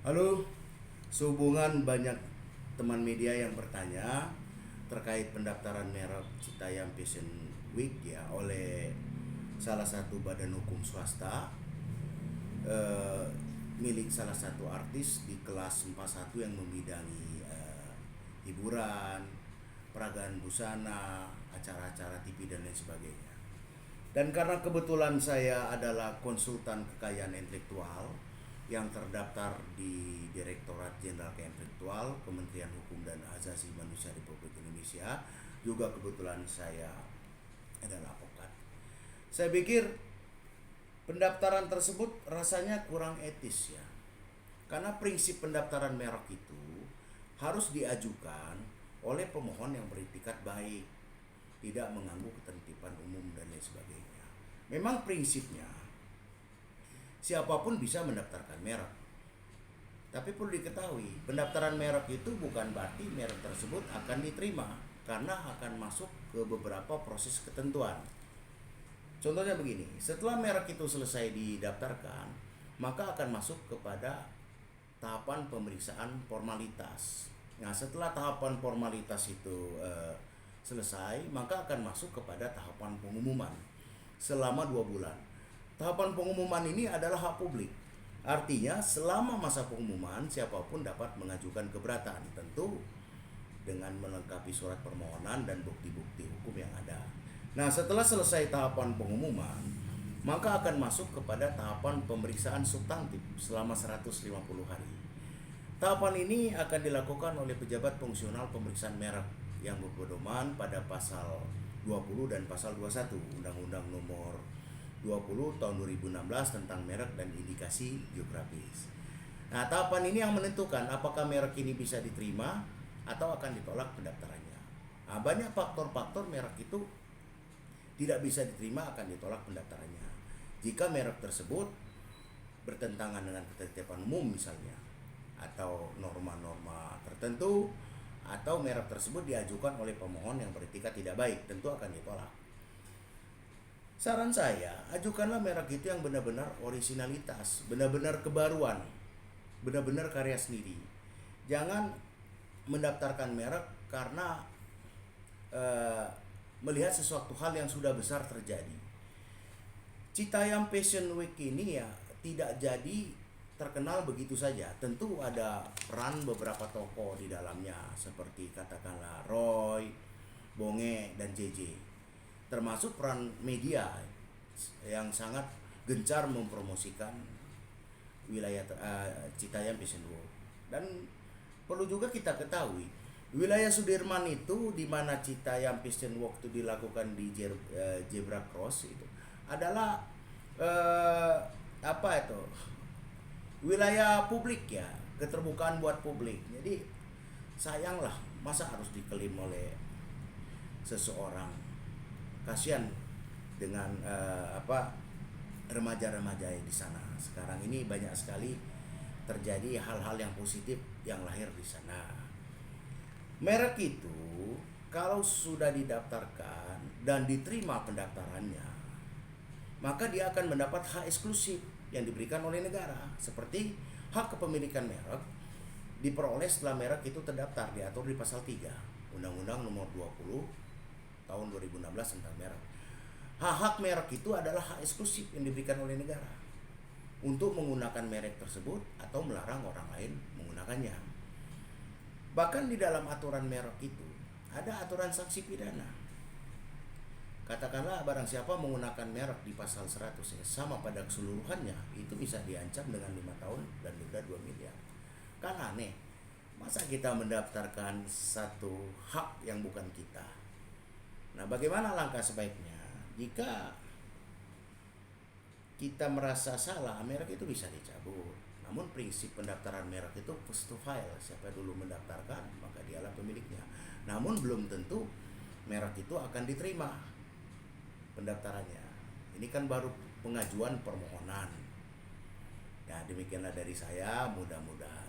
Halo, sehubungan banyak teman media yang bertanya terkait pendaftaran merek Citayam Fashion Week ya oleh salah satu badan hukum swasta eh, milik salah satu artis di kelas 41 yang membidangi hiburan, peragaan busana, acara-acara TV dan lain sebagainya. Dan karena kebetulan saya adalah konsultan kekayaan intelektual yang terdaftar di Direktorat Jenderal Kekayaan Intelektual Kementerian Hukum dan Asasi Manusia Republik Indonesia, juga kebetulan saya adalah advokat. Saya pikir pendaftaran tersebut rasanya kurang etis ya. Karena prinsip pendaftaran merek itu harus diajukan oleh pemohon yang beritikat baik, tidak mengganggu ketertiban umum dan lain sebagainya. Memang prinsipnya siapapun bisa mendaftarkan merek. Tapi perlu diketahui, pendaftaran merek itu bukan berarti merek tersebut akan diterima karena akan masuk ke beberapa proses ketentuan. Contohnya begini, setelah merek itu selesai didaftarkan, maka akan masuk kepada tahapan pemeriksaan formalitas. Nah, setelah tahapan formalitas itu selesai, maka akan masuk kepada tahapan pengumuman selama 2 bulan. Tahapan pengumuman ini adalah hak publik. Artinya selama masa pengumuman siapapun dapat mengajukan keberatan, tentu dengan melengkapi surat permohonan dan bukti-bukti hukum yang ada. Nah, setelah selesai tahapan pengumuman, maka akan masuk kepada tahapan pemeriksaan substantif selama 150 hari. Tahapan ini akan dilakukan oleh pejabat fungsional pemeriksaan merek yang berpedoman pada pasal 20 dan pasal 21 Undang-Undang Nomor 20 tahun 2016 tentang merek dan indikasi geografis. Nah, tahapan ini yang menentukan apakah merek ini bisa diterima atau akan ditolak pendaftarannya. Nah, banyak faktor-faktor merek itu tidak bisa diterima akan ditolak pendaftarannya. Jika merek tersebut bertentangan dengan ketertiban umum misalnya, atau norma-norma tertentu, atau merek tersebut diajukan oleh pemohon yang beretikat tidak baik, tentu akan ditolak. Saran saya, ajukanlah merek itu yang benar-benar orisinalitas, benar-benar kebaruan, benar-benar karya sendiri. Jangan mendaftarkan merek karena melihat sesuatu hal yang sudah besar terjadi. Citayam Fashion Week ini ya tidak jadi terkenal begitu saja. Tentu ada peran beberapa tokoh di dalamnya seperti katakanlah Roy, Bonge, dan JJ. Termasuk peran media yang sangat gencar mempromosikan wilayah Citayam Fashion Week. Dan perlu juga kita ketahui, wilayah Sudirman itu di mana Citayam Fashion Week itu dilakukan di Zebra Cross itu adalah wilayah publik ya, keterbukaan buat publik. Jadi sayanglah masa harus diklaim oleh seseorang. Kasihan dengan remaja-remaja di sana. Sekarang ini banyak sekali terjadi hal-hal yang positif yang lahir di sana. Merek itu kalau sudah didaftarkan dan diterima pendaftarannya, maka dia akan mendapat hak eksklusif yang diberikan oleh negara, seperti hak kepemilikan merek diperoleh setelah merek itu terdaftar, diatur di pasal 3 Undang-Undang Nomor 20 tahun 2016 tentang merek. Hak-hak merek itu adalah hak eksklusif yang diberikan oleh negara untuk menggunakan merek tersebut atau melarang orang lain menggunakannya. Bahkan di dalam aturan merek itu ada aturan sanksi pidana. Katakanlah barang siapa menggunakan merek di pasal 100 ya, sama pada keseluruhannya, itu bisa diancam dengan 5 tahun dan denda 2 miliar. Kan aneh, masa kita mendaftarkan satu hak yang bukan kita. Nah, bagaimana langkah sebaiknya? Jika kita merasa salah, merek itu bisa dicabut. Namun prinsip pendaftaran merek itu first to file, siapa dulu mendaftarkan maka dialah pemiliknya. Namun belum tentu merek itu akan diterima pendaftarannya. Ini kan baru pengajuan permohonan. Nah, demikianlah dari saya, mudah-mudahan